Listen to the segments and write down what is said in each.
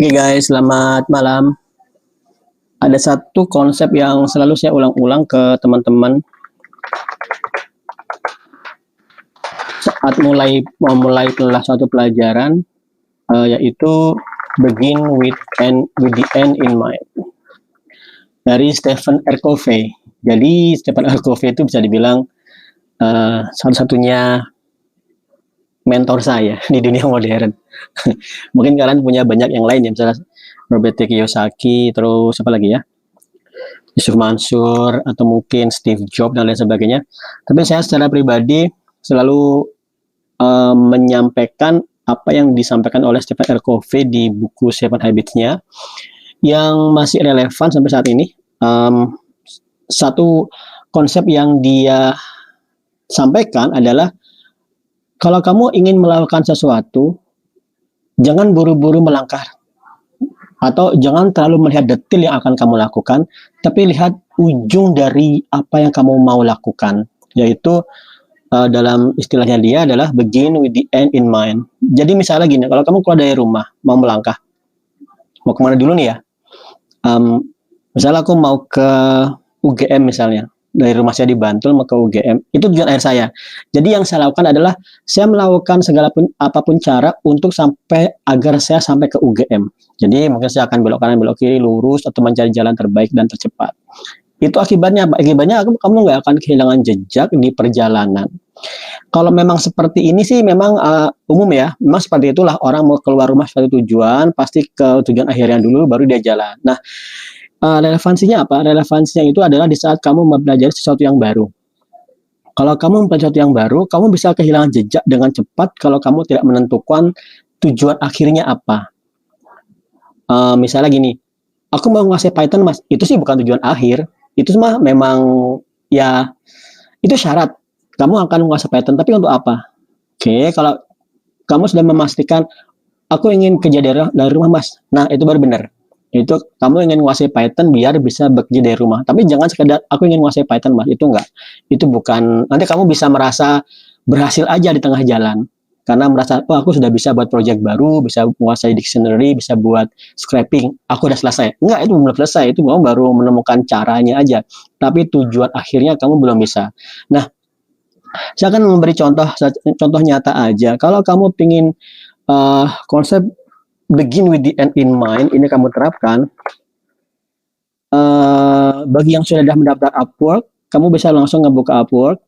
Oke guys, selamat malam. Ada satu konsep yang selalu saya ulang-ulang ke teman-teman saat memulai kelas satu pelajaran, yaitu begin with the end in mind. Dari Stephen R. Covey. Jadi Stephen R. Covey itu bisa dibilang satu-satunya mentor saya di dunia modern. Mungkin kalian punya banyak yang lain ya, misalnya Robert T. Kiyosaki, terus apa lagi ya, Yusuf Mansur, atau mungkin Steve Jobs dan lain sebagainya. Tapi saya secara pribadi selalu menyampaikan apa yang disampaikan oleh Stephen R. Covey di buku Seven Habits-nya yang masih relevan sampai saat ini. Satu konsep yang dia sampaikan adalah kalau kamu ingin melakukan sesuatu, jangan buru-buru melangkah atau jangan terlalu melihat detail yang akan kamu lakukan, tapi lihat ujung dari apa yang kamu mau lakukan, yaitu dalam istilahnya dia adalah begin with the end in mind. Jadi misalnya gini, kalau kamu keluar dari rumah, mau melangkah, mau kemana dulu nih ya? Misalnya aku mau ke UGM misalnya, dari rumah saya di Bantul mau ke UGM, itu tujuan akhir saya. Jadi yang saya lakukan adalah saya melakukan apapun cara untuk agar saya sampai ke UGM. Jadi mungkin saya akan belok kanan, belok kiri, lurus, atau mencari jalan terbaik dan tercepat. Itu akibatnya apa? Akibatnya kamu nggak akan kehilangan jejak di perjalanan. Kalau memang seperti ini sih memang umum ya, memang seperti itulah orang mau keluar rumah suatu tujuan, pasti ke tujuan akhirnya dulu baru dia jalan. Nah, relevansinya apa? Relevansinya itu adalah di saat kamu mempelajari sesuatu yang baru. Kalau kamu mempelajari sesuatu yang baru, kamu bisa kehilangan jejak dengan cepat kalau kamu tidak menentukan tujuan akhirnya apa. Misalnya gini, aku mau menguasai Python mas, itu sih bukan tujuan akhir, itu mah memang ya itu syarat kamu akan menguasai Python, tapi untuk apa? Oke, kalau kamu sudah memastikan aku ingin kerja dari rumah mas, nah itu baru benar. Itu kamu ingin menguasai Python biar bisa bekerja dari rumah. Tapi jangan sekedar aku ingin menguasai Python mas, itu enggak. Itu bukan, nanti kamu bisa merasa berhasil aja di tengah jalan. Karena merasa, oh aku sudah bisa buat project baru, bisa menguasai dictionary, bisa buat scraping, aku udah selesai. Enggak, itu belum selesai, itu kamu baru menemukan caranya aja. Tapi tujuan akhirnya kamu belum bisa. Nah, saya akan memberi contoh nyata aja. Kalau kamu ingin konsep begin with the end in mind ini kamu terapkan, bagi yang sudah mendaftar Upwork, kamu bisa langsung ngebuka Upwork,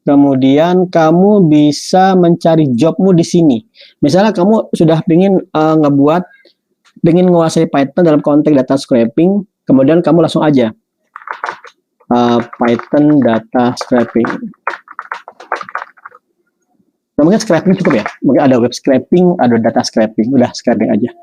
kemudian kamu bisa mencari jobmu di sini. Misalnya kamu sudah ingin ingin menguasai Python dalam konteks data scraping, kemudian kamu langsung aja Python data scraping. Nah, mungkin scraping cukup ya, mungkin ada web scraping, ada data scraping, udah scraping aja.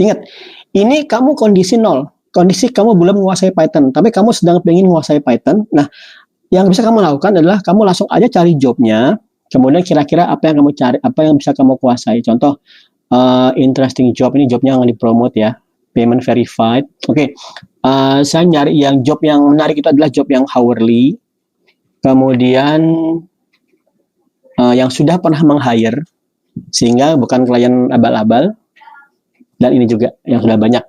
Ingat, ini kamu kondisi nol, kondisi kamu belum menguasai Python, tapi kamu sedang ingin menguasai Python. Nah, yang bisa kamu lakukan adalah kamu langsung aja cari jobnya, kemudian kira-kira apa yang kamu cari, apa yang bisa kamu kuasai. Contoh, interesting job, ini jobnya yang dipromote ya, payment verified. Oke. Saya nyari yang job yang menarik itu adalah job yang hourly, kemudian yang sudah pernah meng-hire, sehingga bukan klien abal-abal, dan ini juga yang sudah banyak.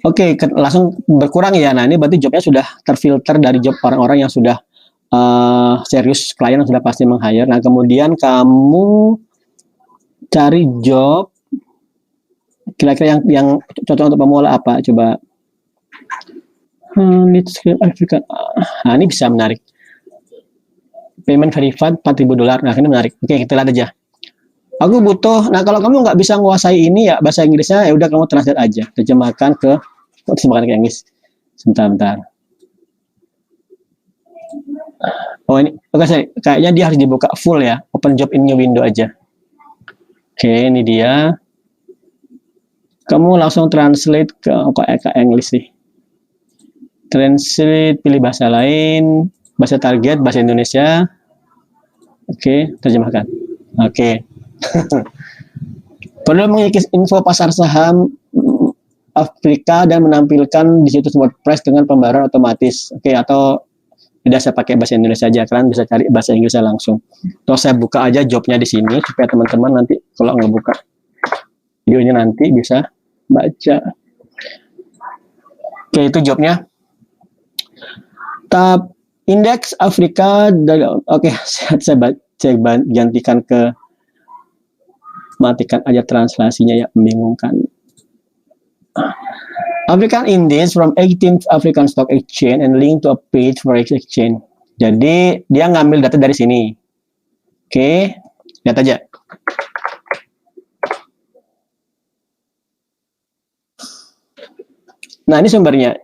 Oke, langsung berkurang ya. Nah, ini berarti jobnya sudah terfilter dari job orang-orang yang sudah serius, klien yang sudah pasti meng-hire. Nah, kemudian kamu cari job kira-kira yang cocok untuk pemula apa? Coba. Nah, ini bisa menarik. Payment verified $4.000. Nah, ini menarik. Oke, kita lihat aja. Aku butuh. Nah, kalau kamu nggak bisa menguasai ini ya bahasa Inggrisnya, ya udah kamu translate aja, terjemahkan ke Inggris. Sebentar. Oh ini, oke, kayaknya dia harus dibuka full ya. Open job in new window aja. Oke, ini dia. Kamu langsung translate ke English sih. Translate, pilih bahasa lain, bahasa target, bahasa Indonesia. Oke, terjemahkan. Oke. Perlu mengikuti info pasar saham Afrika dan menampilkan di situs WordPress dengan pembayaran otomatis. Oke, atau Tidak saya pakai bahasa Indonesia saja, kalian bisa cari bahasa Inggrisnya langsung. Terus saya buka aja jobnya di sini supaya teman-teman nanti kalau ngebuka video ini nanti bisa baca. Oke, itu jobnya. Tab indeks Afrika. Oke, saya gantikan ke, matikan aja translasinya ya, membingungkan. African Index from 18th African Stock Exchange and link to a page for exchange. Jadi dia ngambil data dari sini. Oke, lihat aja. Nah, ini sumbernya.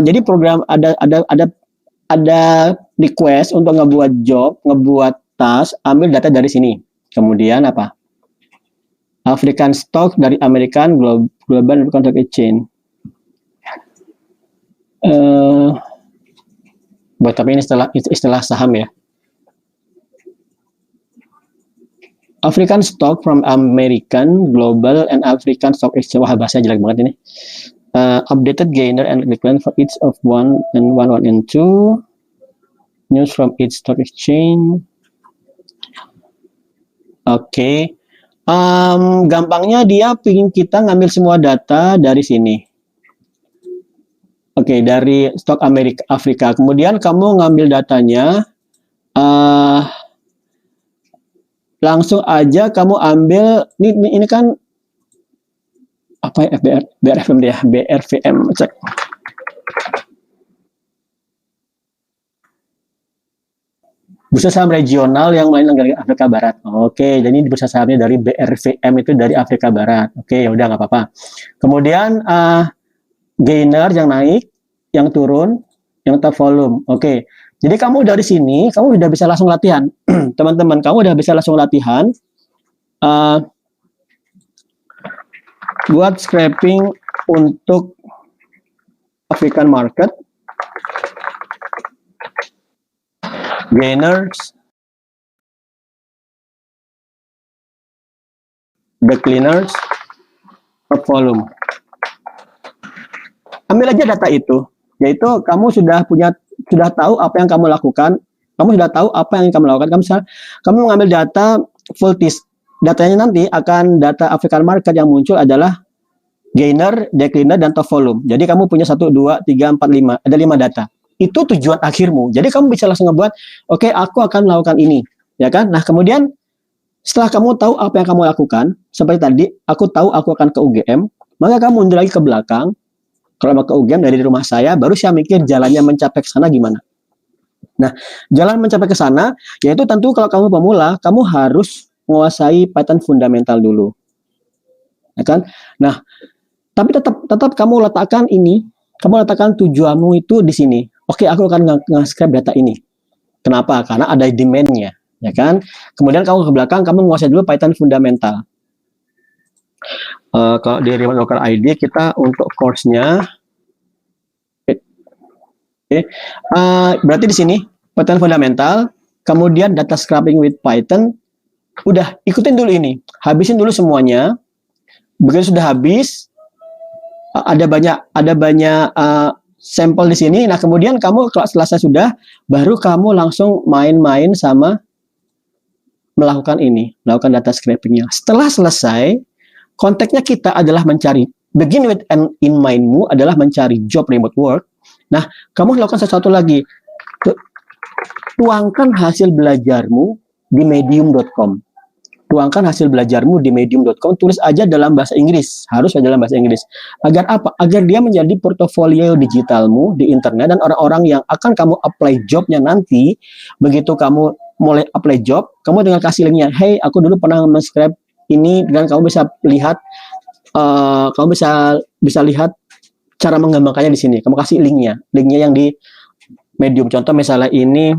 Jadi program ada request untuk ngebuat job, ngebuat task, ambil data dari sini. Kemudian apa? African Stock dari American Global African Stock Exchange. Tapi ini istilah saham ya. African Stock from American Global and African Stock Exchange. Wah, bahasa jelek banget ini. Updated gainer and decline for each of 1 and 2. News from each stock exchange. Oke. Gampangnya dia pingin kita ngambil semua data dari sini. Oke, dari stok Afrika. Kemudian kamu ngambil datanya, langsung aja kamu ambil. Ini kan apa ya, BRFM dia, BRVM, cek. Bursa saham regional yang main negara Afrika Barat. Oke, jadi bursa sahamnya dari BRVM itu dari Afrika Barat. Oke, ya udah nggak apa-apa. Kemudian gainer yang naik, yang turun, yang top volume. Oke, jadi kamu dari sini, kamu udah bisa langsung latihan. Teman-teman, kamu udah bisa langsung latihan buat scraping untuk African market, gainers, decliners, top volume. Ambil aja data itu, yaitu kamu sudah tahu apa yang kamu lakukan, kamu mengambil data full list. Datanya nanti akan data African market yang muncul adalah gainer, decliner, dan top volume. Jadi kamu punya 1, 2, 3, 4, 5. Ada 5 data. Itu tujuan akhirmu. Jadi kamu bisa langsung ngebuat, oke, aku akan melakukan ini. Ya kan? Nah, kemudian setelah kamu tahu apa yang kamu lakukan, seperti tadi, aku tahu aku akan ke UGM, maka kamu mundur lagi ke belakang. Kalau mau ke UGM dari rumah saya, baru saya mikir jalannya mencapai ke sana gimana. Nah, jalan mencapai ke sana, yaitu tentu kalau kamu pemula, kamu harus menguasai Python fundamental dulu. Ya kan? Nah, tapi tetap kamu letakkan tujuanmu itu di sini. Oke, aku akan nge-scrap data ini. Kenapa? Karena ada demand-nya, ya kan? Kemudian kamu ke belakang, kamu menguasai dulu Python fundamental. Kalau di Remote Local ID kita untuk course-nya, berarti di sini Python fundamental, kemudian data scraping with Python. Udah, ikutin dulu ini, habisin dulu semuanya. Begitu sudah habis, ada banyak sampel di sini. Nah, kemudian kamu kalau selesai sudah, baru kamu langsung main-main sama melakukan data scrapingnya. Setelah selesai, konteksnya kita adalah mencari, begin with and in mind-mu adalah mencari job remote work. Nah, kamu lakukan sesuatu lagi. Tuangkan hasil belajarmu di medium.com. Tuangkan hasil belajarmu di medium.com, tulis aja dalam bahasa Inggris, harus dalam bahasa Inggris. Agar apa? Agar dia menjadi portofolio digitalmu di internet, dan orang-orang yang akan kamu apply jobnya nanti, begitu kamu mulai apply job, kamu tinggal kasih linknya, hey, aku dulu pernah men-scrap ini, dan kamu bisa lihat, bisa lihat cara mengembangkannya di sini. Kamu kasih linknya yang di medium. Contoh misalnya ini,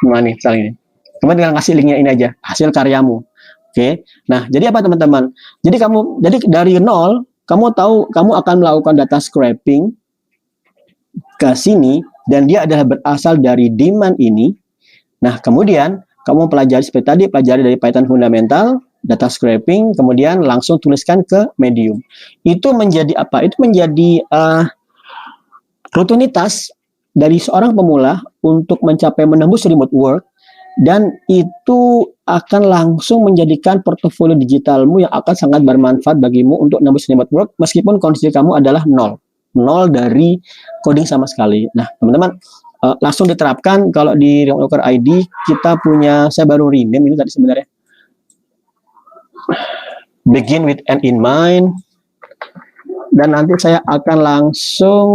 gimana nih misalnya ini, kamu tinggal kasih linknya ini aja, hasil karyamu. Oke. Nah, jadi apa teman-teman? Jadi dari nol, kamu tahu kamu akan melakukan data scraping ke sini, dan dia adalah berasal dari demand ini. Nah, kemudian kamu pelajari seperti tadi, pelajari dari Python fundamental, data scraping, kemudian langsung tuliskan ke Medium. Itu menjadi apa? Itu menjadi rutinitas dari seorang pemula untuk mencapai menembus remote work, dan itu akan langsung menjadikan portofolio digitalmu yang akan sangat bermanfaat bagimu untuk menembus remote work meskipun kondisi kamu adalah nol dari coding sama sekali. Nah, teman-teman, langsung diterapkan. Kalau di Remote Worker ID kita punya, saya baru rename ini tadi sebenarnya, begin with end in mind, dan nanti saya akan langsung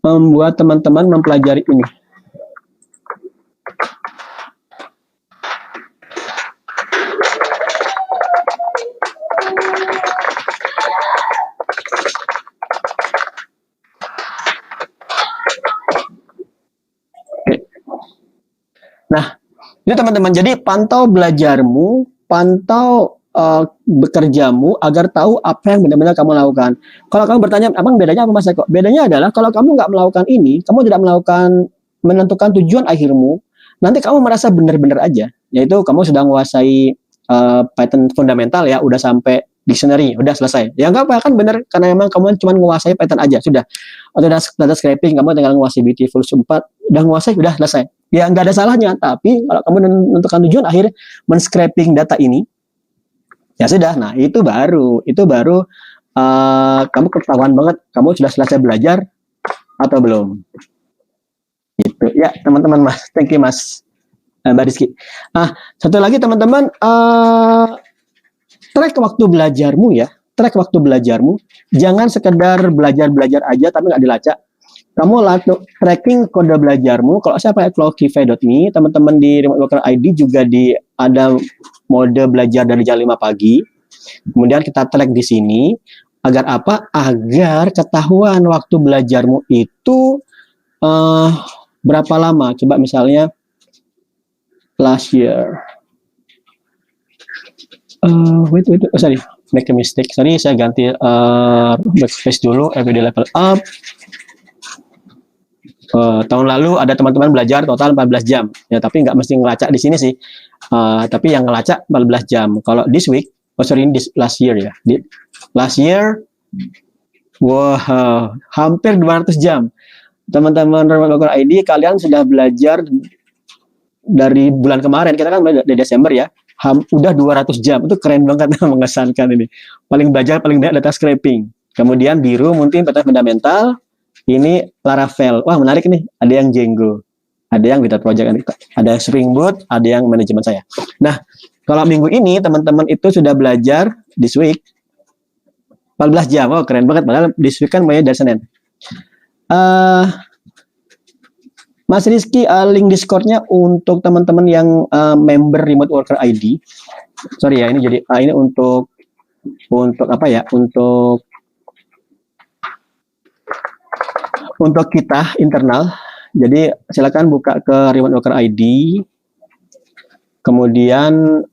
membuat teman-teman mempelajari ini. Nah, ini teman-teman, jadi pantau belajarmu, pantau bekerjamu agar tahu apa yang benar-benar kamu lakukan. Kalau kamu bertanya, abang bedanya apa Mas Eko? Bedanya adalah kalau kamu nggak melakukan ini, kamu tidak melakukan menentukan tujuan akhirmu, nanti kamu merasa benar-benar aja, yaitu kamu sudah menguasai Python fundamental ya, udah sampai dictionary, udah selesai. Ya nggak apa, kan benar, karena memang kamu cuma menguasai Python aja, sudah. Atau data scraping, kamu tinggal menguasai Beautiful 4, udah menguasai, udah selesai. Ya nggak ada salahnya, tapi kalau kamu menentukan tujuan akhir men-scraping data ini, ya sudah. Nah, itu baru kamu ketahuan banget kamu sudah selesai belajar atau belum. Itu ya teman-teman, Mas. Thank you Mas, Mbak Rizky. Satu lagi teman-teman, track waktu belajarmu ya. Track waktu belajarmu. Jangan sekedar belajar aja tapi nggak dilacak. Kamu tracking kode belajarmu. Kalau saya pakai clockify.me, teman-teman di Remote Worker ID juga ada mode belajar dari jam 5 pagi. Kemudian kita track di sini. Agar apa? Agar ketahuan waktu belajarmu itu berapa lama. Coba misalnya last year. Wait. Oh, sorry. Make a mistake. Sorry, saya ganti backspace dulu. Everyday level up. Tahun lalu ada teman-teman belajar total 14 jam. Ya, tapi nggak mesti ngelacak di sini sih. Tapi yang ngelacak 14 jam. Kalau this week, this last year ya. Last year, wow, hampir 200 jam. Teman-teman Remote Worker ID, kalian sudah belajar dari bulan kemarin. Kita kan dari Desember ya. Udah 200 jam. Itu keren banget, mengesankan ini. Paling banyak data scraping. Kemudian biru mungkin Python fundamental. Ini Laravel. Wah, menarik nih. Ada yang Django, ada yang Vita Project, ada yang Spring Boot, ada yang manajemen saya. Nah, kalau minggu ini teman-teman itu sudah belajar this week 14 jam. Oh, keren banget. Padahal this week kan mulai dari Senin. Mas Rizky, link Discord-nya untuk teman-teman yang member Remote Worker ID. Sorry ya, ini jadi ini untuk apa ya? Untuk kita internal. Jadi silakan buka ke Remote Worker ID. Kemudian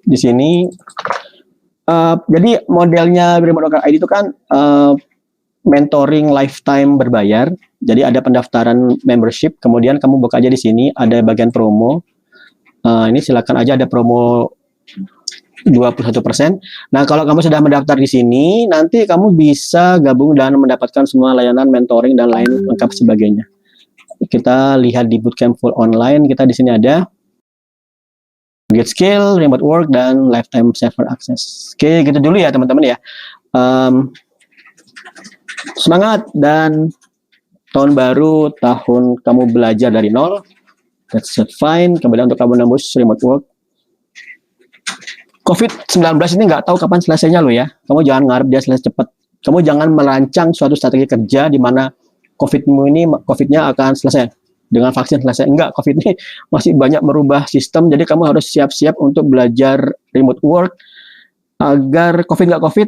di sini jadi modelnya Remote Worker ID itu kan mentoring lifetime berbayar. Jadi ada pendaftaran membership, kemudian kamu buka aja di sini, ada bagian promo. Ini silakan aja, ada promo 21%. Nah, kalau kamu sudah mendaftar di sini, nanti kamu bisa gabung dan mendapatkan semua layanan mentoring dan lain lengkap sebagainya. Kita lihat di Bootcamp Full Online, kita di sini ada Get Skill, Remote Work, dan Lifetime Server Access. Oke, gitu dulu ya teman-teman ya. Semangat, dan tahun baru, tahun kamu belajar dari nol. That's fine. Kemudian untuk kamu nembus remote work. COVID-19 ini nggak tahu kapan selesainya loh ya. Kamu jangan ngarep dia selesai cepat. Kamu jangan merancang suatu strategi kerja di mana COVID-nya akan selesai dengan vaksin selesai. Enggak, COVID ini masih banyak merubah sistem. Jadi kamu harus siap-siap untuk belajar remote work agar COVID nggak COVID,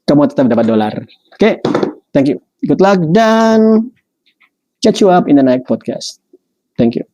kamu tetap dapat dolar. Oke, thank you. Good luck dan catch you up in the next podcast. Thank you.